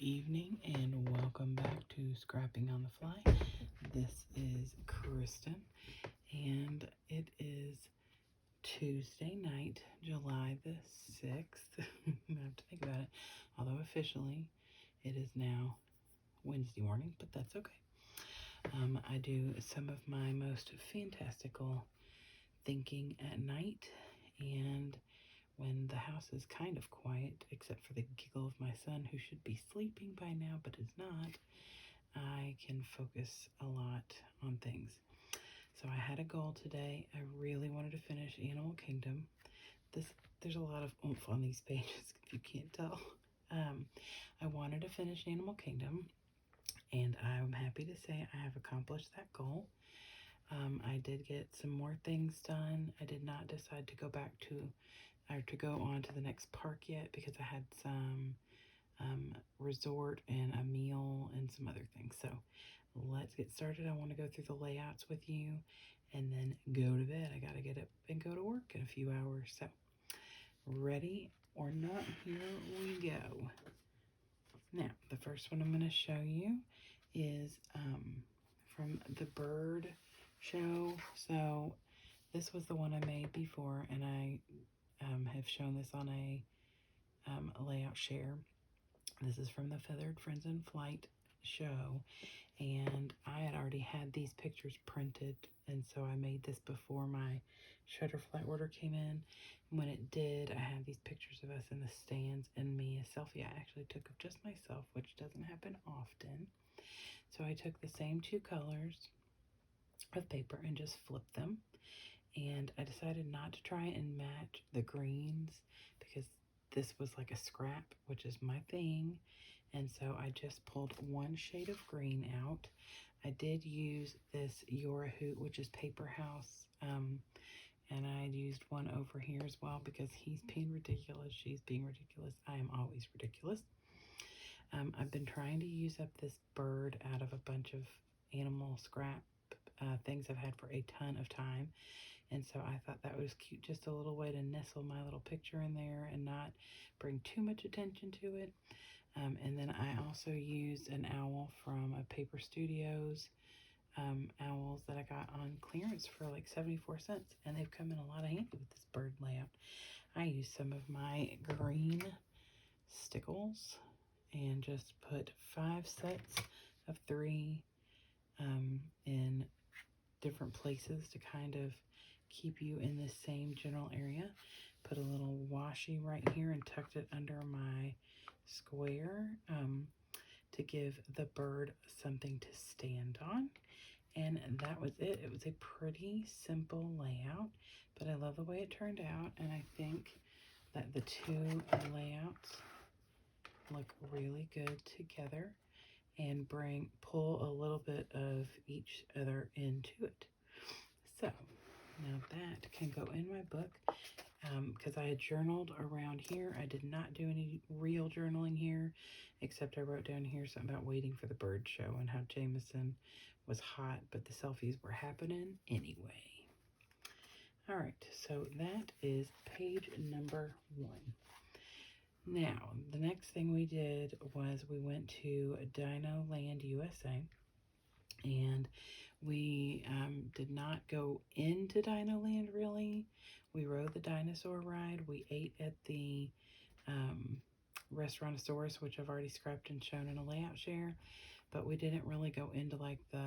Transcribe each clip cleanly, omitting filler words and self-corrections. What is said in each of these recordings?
evening and welcome back to Scrapping on the Fly. This is Kristen and it is Tuesday night, July the 6th. I have to think about it, although officially it is now Wednesday morning, but that's okay. I do some of my most fantastical thinking at night, and when the house is kind of quiet, except for the giggle of my son, who should be sleeping by now but is not, I can focus a lot on things. So I had a goal today. I really wanted to finish Animal Kingdom. There's a lot of oomph on these pages, if you can't tell. I wanted to finish Animal Kingdom, and I'm happy to say I have accomplished that goal. I did get some more things done. I did not decide to go back to go on to the next park yet because I had some resort and a meal and some other things. So let's get started. I want to go through the layouts with you and then go to bed. I got to get up and go to work in a few hours. So ready or not, here we go. Now, the first one I'm going to show you is from the bird show. So this was the one I made before, and I have shown this on a layout share. This is from the Feathered Friends in Flight show, and I had already had these pictures printed, and so I made this before my Shutterfly order came in. And when it did, I had these pictures of us in the stands and me a selfie I actually took of just myself, which doesn't happen often. So I took the same two colors of paper and just flipped them, and I decided not to try and match the greens because this was like a scrap, which is my thing, and so I just pulled one shade of green out. I did use this Your Hoot, which is Paper House, and I used one over here as well because he's being ridiculous, she's being ridiculous, I am always ridiculous. I've been trying to use up this bird out of a bunch of animal scrap things I've had for a ton of time. And so I thought that was cute, just a little way to nestle my little picture in there and not bring too much attention to it. And then I also used an owl from a Paper Studios owls that I got on clearance for like 74 cents. And they've come in a lot of handy with this bird layout. I used some of my green stickles and just put 5 sets of 3 in different places to kind of keep you in the same general area. Put a little washi right here and tucked it under my square to give the bird something to stand on. And that was it. It was a pretty simple layout, but I love the way it turned out, and I think that the two layouts look really good together and pull a little bit of each other into it. So now that can go in my book because I had journaled around here. I did not do any real journaling here, except I wrote down here something about waiting for the bird show and how Jameson was hot, but the selfies were happening anyway. All right, so that is page number 1. Now, the next thing we did was we went to Dino Land USA, and we did not go into Dino Land really. We rode the Dinosaur Ride. We ate at the Restaurantosaurus, which I've already scrapped and shown in a layout share, but we didn't really go into like the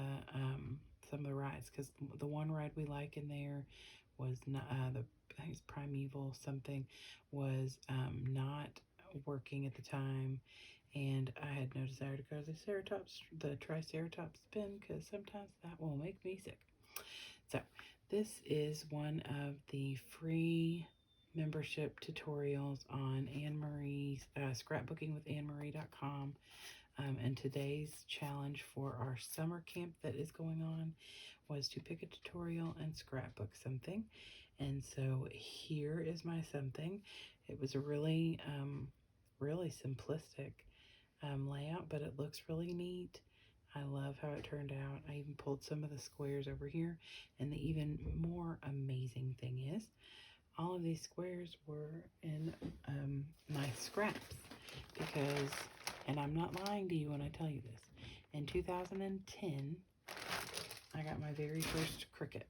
some of the rides, because the one ride we like in there was not I think it's Primeval something, was not working at the time, and I had no desire to go to the Triceratops spin, because sometimes that will make me sick. So this is one of the free membership tutorials on Anne-Marie's scrapbookingwithanemarie.com. And today's challenge for our summer camp that is going on was to pick a tutorial and scrapbook something. And so here is my something. It was a really, really simplistic layout, but it looks really neat. I love how it turned out. I even pulled some of the squares over here. And the even more amazing thing is, all of these squares were in my scraps, because and I'm not lying to you when I tell you this, in 2010, I got my very first Cricut.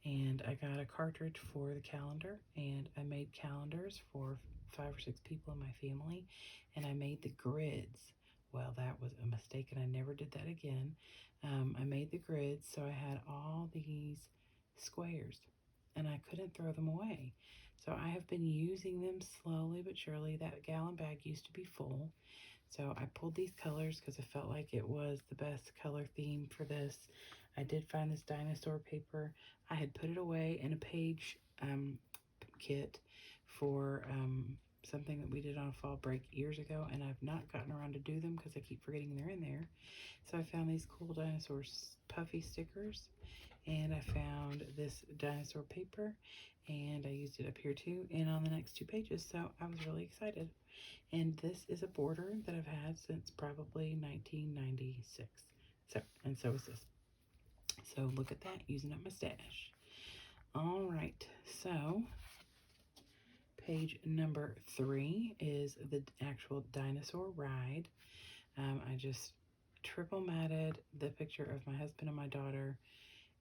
And I got a cartridge for the calendar, and I made calendars for 5 or 6 people in my family, and I made the grids. Well, that was a mistake, and I never did that again. I made the grids, so I had all these squares, and I couldn't throw them away. So I have been using them slowly but surely. That gallon bag used to be full. So I pulled these colors because I felt like it was the best color theme for this. I did find this dinosaur paper. I had put it away in a page kit for something that we did on a fall break years ago, and I've not gotten around to do them because I keep forgetting they're in there. So I found these cool dinosaur puffy stickers, and I found this dinosaur paper, and I used it up here too and on the next 2 pages, so I was really excited. And this is a border that I've had since probably 1996. So is this. So look at that, using up my stash. All right, so page number 3 is the actual Dinosaur Ride. I just triple matted the picture of my husband and my daughter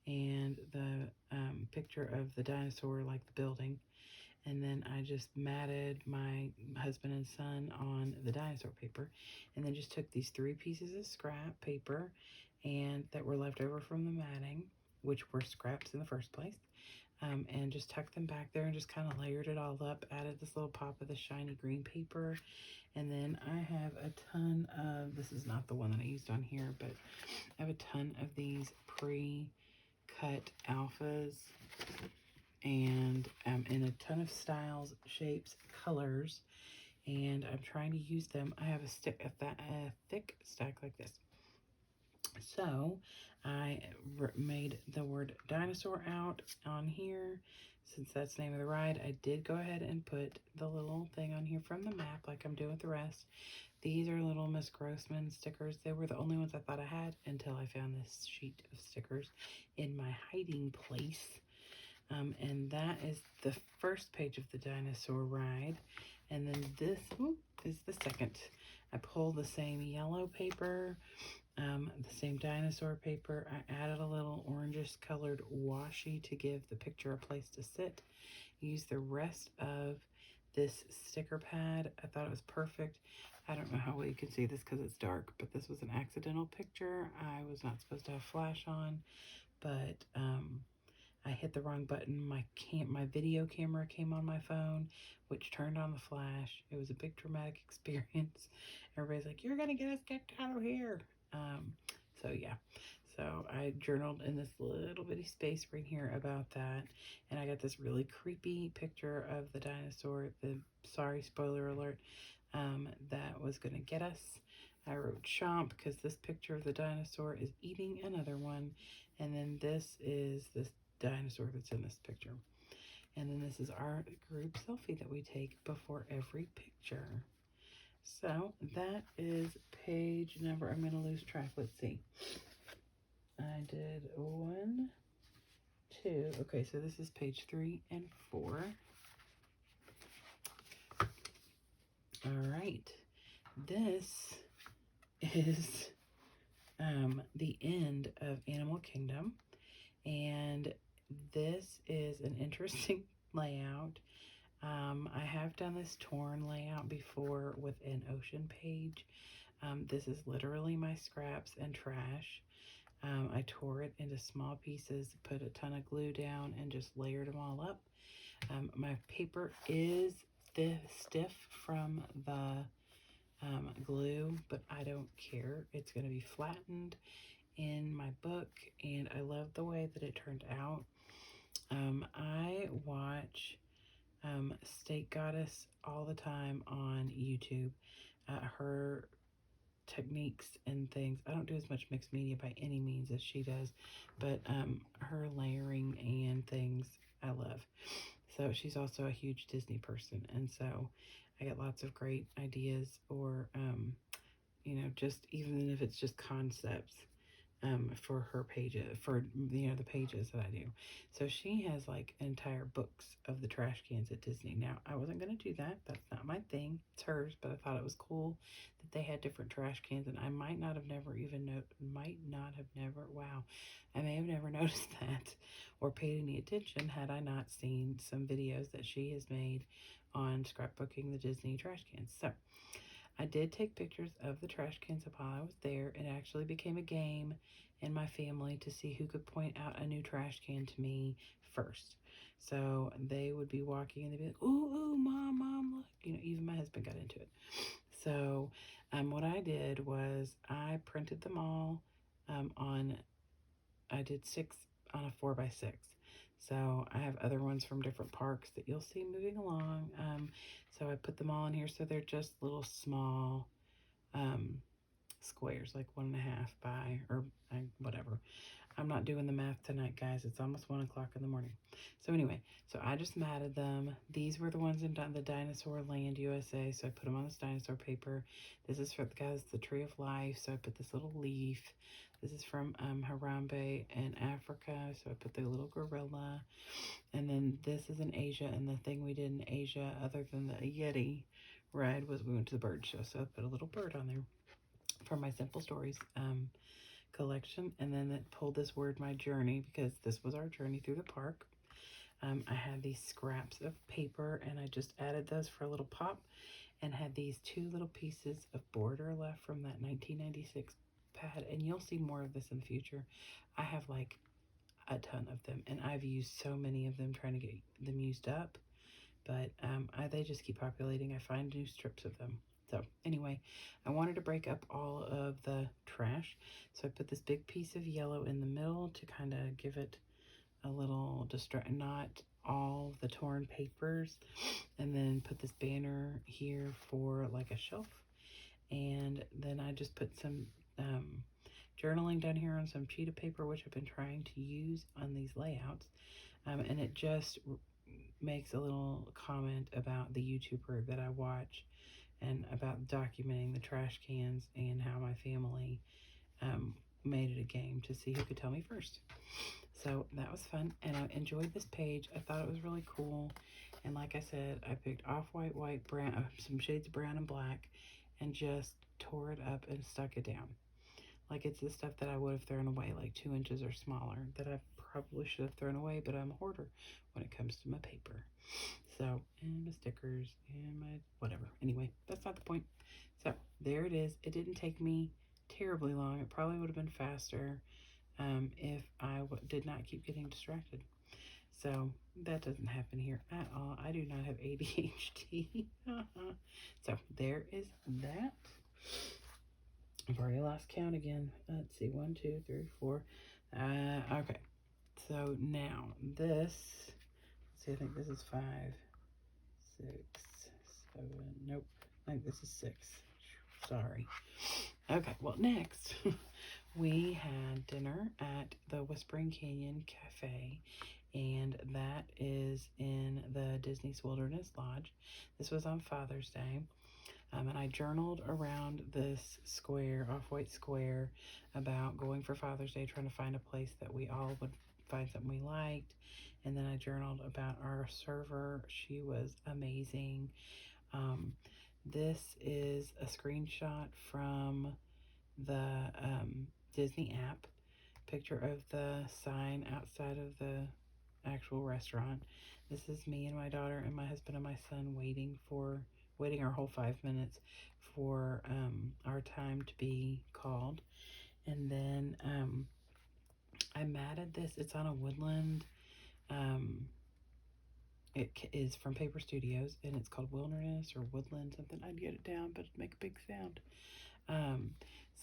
and the picture of the dinosaur, like the building. And then I just matted my husband and son on the dinosaur paper, and then just took these 3 pieces of scrap paper and that were left over from the matting, which were scraps in the first place, and just tucked them back there and just kind of layered it all up, added this little pop of the shiny green paper. And then I have a ton of, this is not the one that I used on here, but I have a ton of these pre-cut alphas, and in a ton of styles, shapes, colors, and I'm trying to use them. I have a thick stack like this. So I made the word dinosaur out on here. Since that's the name of the ride, I did go ahead and put the little thing on here from the map like I'm doing with the rest. These are little Miss Grossman stickers. They were the only ones I thought I had until I found this sheet of stickers in my hiding place. And that is the first page of the Dinosaur Ride. And then this is the second. I pulled the same yellow paper, the same dinosaur paper. I added a little orangish colored washi to give the picture a place to sit. Used the rest of this sticker pad. I thought it was perfect. I don't know how well you can see this because it's dark, but this was an accidental picture. I was not supposed to have flash on, but I hit the wrong button. My video camera came on my phone, which turned on the flash. It was a big traumatic experience. Everybody's like, "You're gonna get us kicked out of here." So yeah. So I journaled in this little bitty space right here about that, and I got this really creepy picture of the dinosaur. Sorry, spoiler alert. That was gonna get us. I wrote chomp because this picture of the dinosaur is eating another one, and then this is this dinosaur that's in this picture. And then this is our group selfie that we take before every picture. So that is page number, I'm going to lose track. Let's see. I did 1, 2. Okay, so this is page 3 and 4. All right. This is the end of Animal Kingdom. And this is an interesting layout. I have done this torn layout before with an ocean page. This is literally my scraps and trash. I tore it into small pieces, put a ton of glue down, and just layered them all up. My paper is stiff from the glue, but I don't care. It's going to be flattened in my book, and I love the way that it turned out. I watch Steak Goddess all the time on YouTube. Her techniques and things. I don't do as much mixed media by any means as she does, but her layering and things I love. So she's also a huge Disney person, and so I get lots of great ideas, or you know, just even if it's just concepts. for her pages, for, you know, the pages that I do. So she has like entire books of the trash cans at Disney. Now, I wasn't going to do that. That's not my thing. It's hers, but I thought it was cool that they had different trash cans, and I might not have never even wow, I may have never noticed that or paid any attention had I not seen some videos that she has made on scrapbooking the Disney trash cans. So I did take pictures of the trash cans while I was there. It actually became a game in my family to see who could point out a new trash can to me first. So they would be walking and they'd be like, ooh, ooh, mom, look. You know, even my husband got into it. So what I did was I printed them all I did 6 on a 4x6. So I have other ones from different parks that you'll see moving along. So I put them all in here. So they're just little small um, squares, like 1.5 by, or whatever. I'm not doing the math tonight, guys. It's almost 1 o'clock in the morning. So anyway, so I just matted them. These were the ones in the Dinosaur Land USA. So I put them on this dinosaur paper. This is for the guys, the Tree of Life. So I put this little leaf. This is from Harambe in Africa. So I put the little gorilla. And then this is in Asia. And the thing we did in Asia, other than the Yeti ride, was we went to the bird show. So I put a little bird on there for my Simple Stories collection. And then it pulled this word, my journey, because this was our journey through the park. I had these scraps of paper and I just added those for a little pop, and had these 2 little pieces of border left from that 1996 pad. And you'll see more of this in the future. I have like a ton of them, and I've used so many of them trying to get them used up, but they just keep populating. I find new strips of them. So anyway, I wanted to break up all of the trash. So I put this big piece of yellow in the middle to kind of give it a little not all the torn papers. And then put this banner here for like a shelf. And then I just put some journaling down here on some cheetah paper, which I've been trying to use on these layouts. And it just makes a little comment about the YouTuber that I watch, and about documenting the trash cans and how my family made it a game to see who could tell me first. So that was fun, and I enjoyed this page. I thought it was really cool. And like I said, I picked off-white, white, brown, some shades of brown and black, and just tore it up and stuck it down. Like it's the stuff that I would have thrown away, like 2 inches or smaller, that I probably should have thrown away, but I'm a hoarder when it comes to my paper. So, and my stickers and my whatever. Anyway, that's not the point. So there it is. It didn't take me terribly long. It probably would have been faster if I did not keep getting distracted. So that doesn't happen here at all. I do not have ADHD. So there is that. I've already lost count again. Let's see, 1, 2, 3, 4. Okay. So now this, let's see, I think this is 5, 6, 7. Nope. I think this is 6. Sorry. Okay. Well, next we had dinner at the Whispering Canyon Cafe, and that is in the Disney's Wilderness Lodge. This was on Father's Day. And I journaled around this square, off-white square, about going for Father's Day, trying to find a place that we all would find something we liked. And then I journaled about our server. She was amazing. This is a screenshot from the Disney app. Picture of the sign outside of the actual restaurant. This is me and my daughter and my husband and my son waiting our whole 5 minutes for our time to be called. And then I matted this. It's on a woodland. It is from Paper Studios, and it's called Wilderness or Woodland something. I'd get it down, but it'd make a big sound.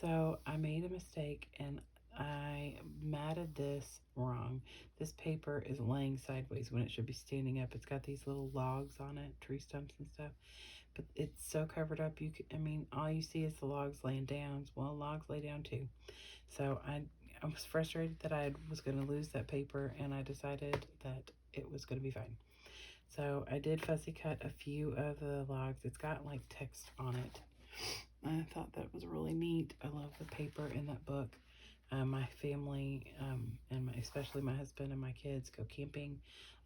So I made a mistake, and I matted this wrong. This paper is laying sideways when it should be standing up. It's got these little logs on it, tree stumps and stuff, but it's so covered up. All you see is the logs laying down. Well, logs lay down too. So I was frustrated that I was going to lose that paper, and I decided that it was going to be fine. So I did fussy cut a few of the logs. It's got like text on it. I thought that was really neat. I love the paper in that book. My family, and especially my husband and my kids go camping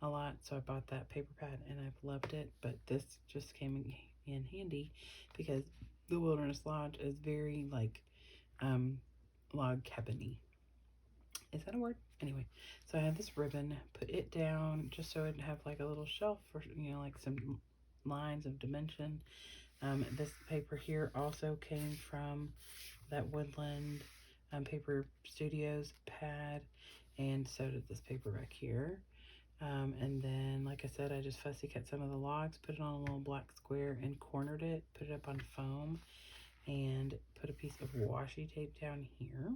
a lot, so I bought that paper pad and I've loved it. But this just came in handy because the Wilderness Lodge is very like log cabin-y. Is that a word? Anyway, so I had this ribbon, put it down just so it'd have like a little shelf for, like some lines of dimension. This paper here also came from that Woodland Paper Studios pad, and so did this paper back here. And then, like I said, I just fussy cut some of the logs, put it on a little black square and cornered it, put it up on foam, and put a piece of washi tape down here.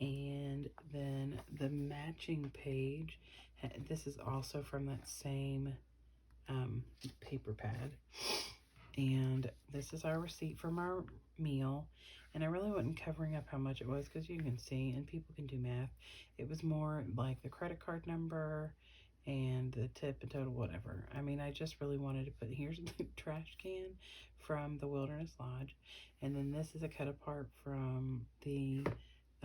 And then the matching page, this is also from that same paper pad. And this is our receipt from our meal. And I really wasn't covering up how much it was because you can see and people can do math. It was more like the credit card number and the tip and total, whatever. I mean, I just really wanted to put, here's the trash can from the Wilderness Lodge. And then this is a cut apart from the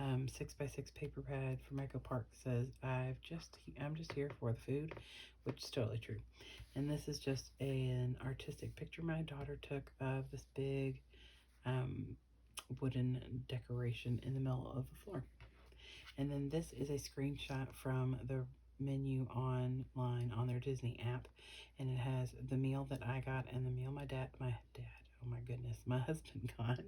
6x6 paper pad from Echo Park. Says, I'm just here for the food, which is totally true. And this is just an artistic picture my daughter took of this big wooden decoration in the middle of the floor. And then this is a screenshot from the menu online on their Disney app, and it has the meal that I got and the meal my dad, oh my goodness, my husband got.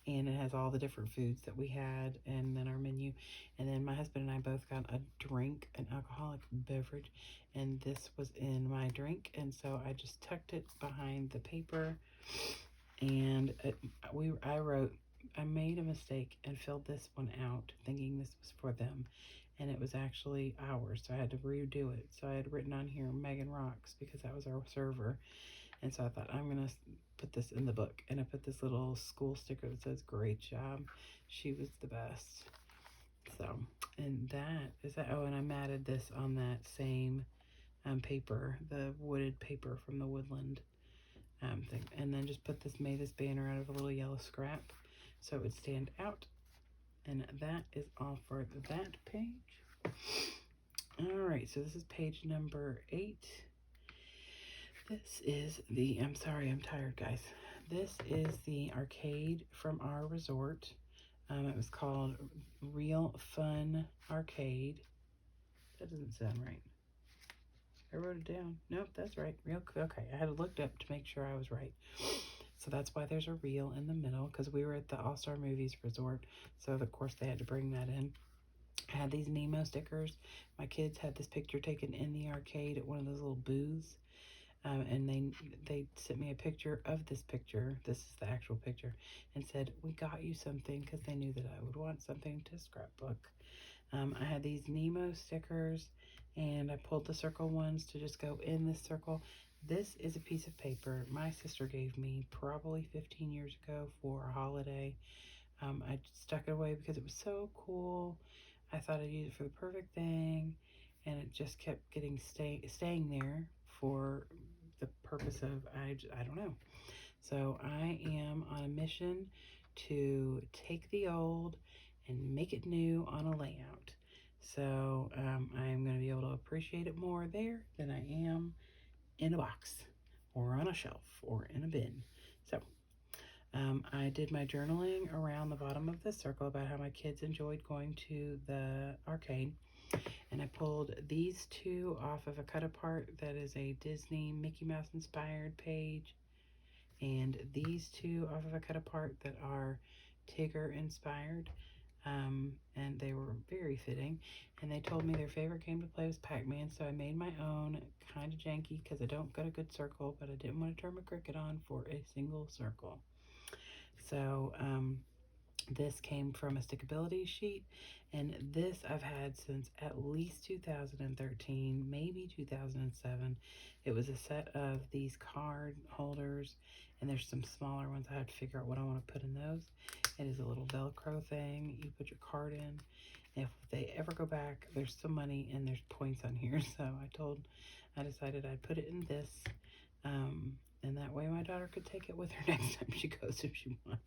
And it has all the different foods that we had, and then our menu. And then my husband and I both got a drink, an alcoholic beverage, and this was in my drink, and so I just tucked it behind the paper. And I made a mistake and filled this one out thinking this was for them, and it was actually ours, so I had to redo it. So I had written on here Megan Rocks because that was our server, and so I thought I'm gonna put this in the book, and I put this little school sticker that says great job, she was the best. So, and that is that. Oh, and I matted this on that same paper, the wooded paper from the Woodland thing, and then just made this banner out of a little yellow scrap so it would stand out. And that is all for that page. All right, so this is page number 8. This is I'm sorry, I'm tired, guys. This is the arcade from our resort. It was called Real Fun Arcade. That doesn't sound right. I wrote it down. Nope, that's right. Okay, I had looked up to make sure I was right. So that's why there's a reel in the middle, because we were at the All-Star Movies Resort. So, of course, they had to bring that in. I had these Nemo stickers. My kids had this picture taken in the arcade at one of those little booths. And they sent me a picture of this picture. This is the actual picture. And said, we got you something, because they knew that I would want something to scrapbook. I had these Nemo stickers, and I pulled the circle ones to just go in this circle. This is a piece of paper my sister gave me probably 15 years ago for a holiday. I stuck it away because it was so cool. I thought I'd use it for the perfect thing, and it just kept staying there for the purpose of, I don't know. So I am on a mission to take the old and make it new on a layout. So I'm going to be able to appreciate it more there than I am in a box or on a shelf or in a bin. So I did my journaling around the bottom of the circle about how my kids enjoyed going to the arcade. And I pulled these two off of a cut apart that is a Disney Mickey Mouse inspired page, and these two off of a cut apart that are Tigger inspired. And they were very fitting, and they told me their favorite game to play was Pac-Man, so I made my own, kind of janky because I don't got a good circle, but I didn't want to turn my Cricut on for a single circle. So this came from a stickability sheet, and this I've had since at least 2013, maybe 2007. It was a set of these card holders, and there's some smaller ones. I have to figure out what I want to put in those. It is a little Velcro thing. You put your card in. If they ever go back, there's some money and there's points on here. So I decided I'd put it in this And that way my daughter could take it with her next time she goes if she wants.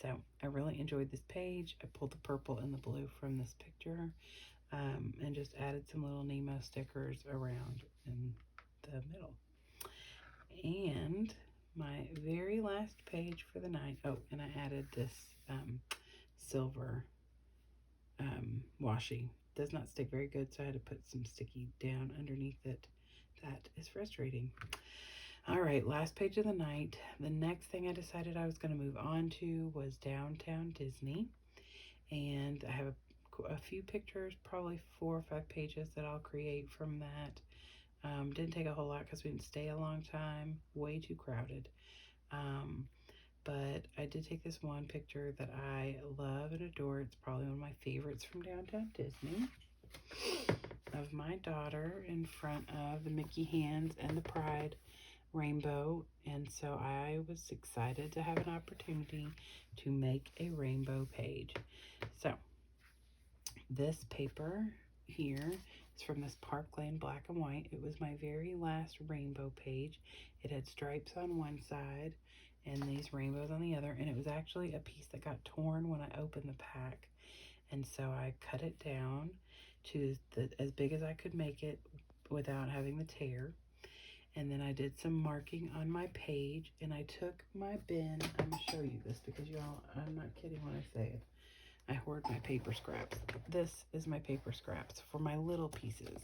So I really enjoyed this page. I pulled the purple and the blue from this picture, and just added some little Nemo stickers around in the middle. And my very last page for the night, oh, and I added this silver washi. Does not stick very good, so I had to put some sticky down underneath it. That is frustrating. All right, last page of the night. The next thing I decided I was going to move on to was Downtown Disney. And I have a few pictures, probably 4 or 5 pages that I'll create from that. Didn't take a whole lot because we didn't stay a long time. Way too crowded. But I did take this one picture that I love and adore. It's probably one of my favorites from Downtown Disney, of my daughter in front of the Mickey hands and the Pride rainbow. And so I was excited to have an opportunity to make a rainbow page. So this paper here is from this Park Lane black and white. It was my very last rainbow page. It had stripes on one side and these rainbows on the other, and it was actually a piece that got torn when I opened the pack. And so I cut it down to as big as I could make it without having the tear. And then I did some marking on my page, and I took my bin. I'm going to show you this because y'all, I'm not kidding when I say it. I hoard my paper scraps. This is my paper scraps for my little pieces.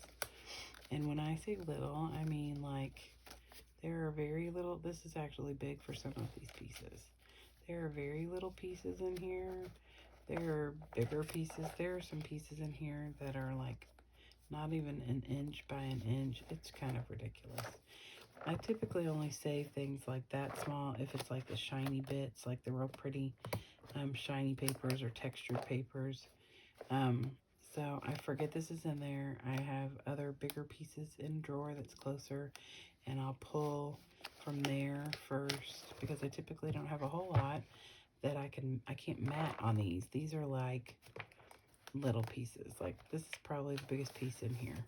And when I say little, I mean like there are very little. This is actually big for some of these pieces. There are very little pieces in here. There are bigger pieces. There are some pieces in here that are like not even an inch by an inch. It's kind of ridiculous. I typically only save things like that small if it's like the shiny bits, like the real pretty shiny papers or textured papers. So I forget this is in there. I have other bigger pieces in a drawer that's closer, and I'll pull from there first because I typically don't have a whole lot that I can't mat on these. These are like little pieces. Like this is probably the biggest piece in here.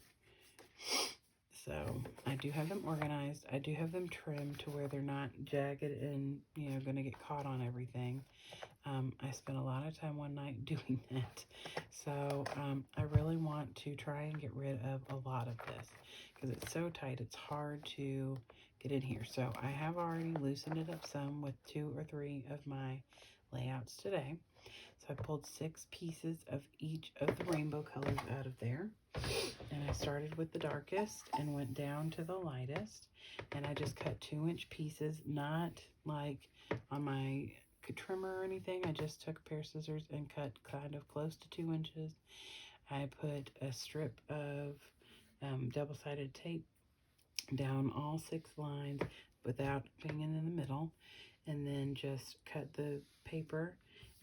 So I do have them organized. I do have them trimmed to where they're not jagged and, you know, going to get caught on everything. I spent a lot of time one night doing that. So I really want to try and get rid of a lot of this because it's so tight. It's hard to get in here. So I have already loosened it up some with 2 or 3 of my layouts today. So I pulled 6 pieces of each of the rainbow colors out of there. And I started with the darkest and went down to the lightest. And I just cut 2-inch pieces, not like on my trimmer or anything. I just took a pair of scissors and cut kind of close to 2 inches. I put a strip of double-sided tape down all 6 lines without being in the middle, and then just cut the paper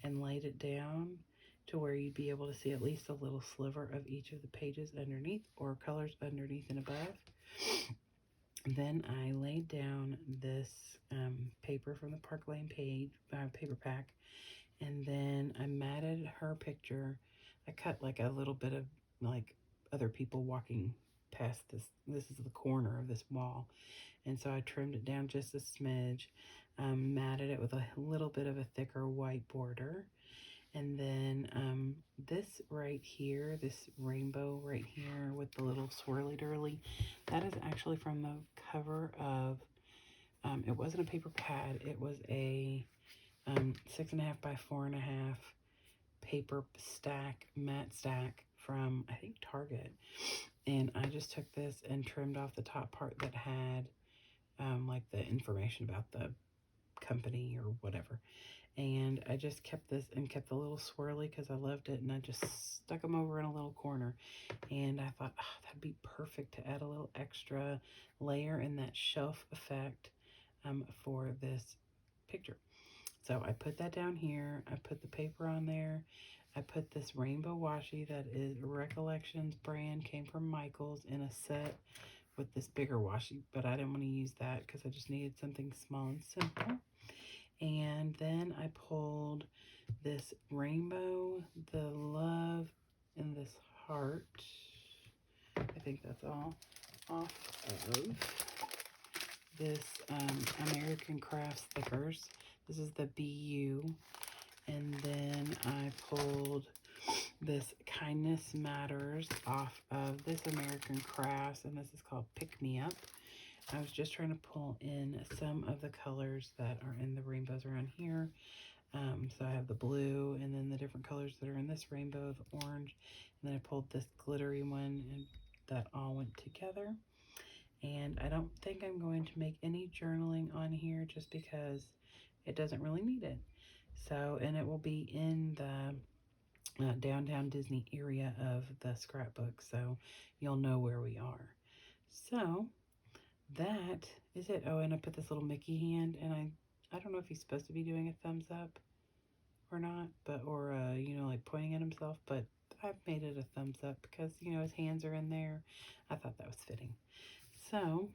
and laid it down to where you'd be able to see at least a little sliver of each of the pages underneath or colors underneath and above. Then I laid down this paper from the Park Lane paper pack, and then I matted her picture. I cut like a little bit of like other people walking past this. This is the corner of this wall, and so I trimmed it down just a smidge, matted it with a little bit of a thicker white border. And then this right here, this rainbow right here with the little swirly dirly, that is actually from the cover of, it wasn't a paper pad, it was a 6.5 by 4.5 paper stack, matte stack from, I think, Target. And I just took this and trimmed off the top part that had like the information about the company or whatever. And I just kept this and kept the little swirly because I loved it, and I just stuck them over in a little corner. And I thought, oh, that'd be perfect to add a little extra layer in that shelf effect for this picture. So I put that down here. I put the paper on there. I put this rainbow washi that is Recollections brand, came from Michael's in a set with this bigger washi, but I didn't want to use that because I just needed something small and simple. And then I pulled this rainbow, the love, and this heart. I think that's all off of this American Crafts stickers. This is the BU. And then I pulled this Kindness Matters off of this American Crafts, and this is called Pick Me Up. I was just trying to pull in some of the colors that are in the rainbows around here. So I have the blue and then the different colors that are in this rainbow, the orange, and then I pulled this glittery one, and that all went together. And I don't think I'm going to make any journaling on here just because it doesn't really need it. So, and it will be in the downtown Disney area of the scrapbook, so you'll know where we are. So that is it. Oh, and I put this little Mickey hand, and I don't know if he's supposed to be doing a thumbs up or not, but or you know, like pointing at himself, but I've made it a thumbs up because, you know, his hands are in there. I thought that was fitting. So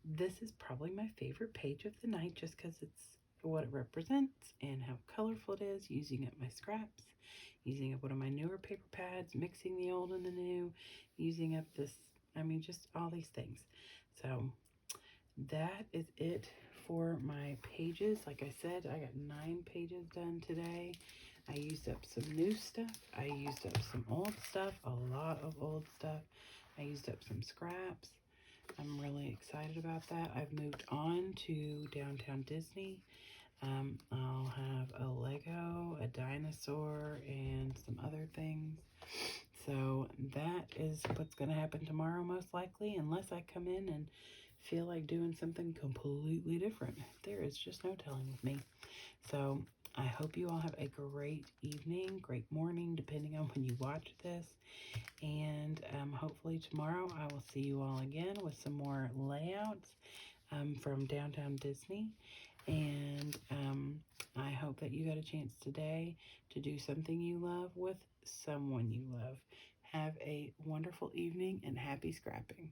this is probably my favorite page of the night just because it's what it represents and how colorful it is, using up my scraps, using up one of my newer paper pads, mixing the old and the new, using up this, I mean, just all these things. So that is it for my pages. Like I said, I got 9 pages done today. I used up some new stuff. I used up some old stuff, a lot of old stuff. I used up some scraps. I'm really excited about that. I've moved on to Downtown Disney. I'll have a Lego, a dinosaur, and some other things. So that is what's going to happen tomorrow, most likely, unless I come in and feel like doing something completely different. There is just no telling with me. So I hope you all have a great evening, great morning, depending on when you watch this. And hopefully tomorrow I will see you all again with some more layouts from Downtown Disney. And I hope that you got a chance today to do something you love with someone you love. Have a wonderful evening and happy scrapping.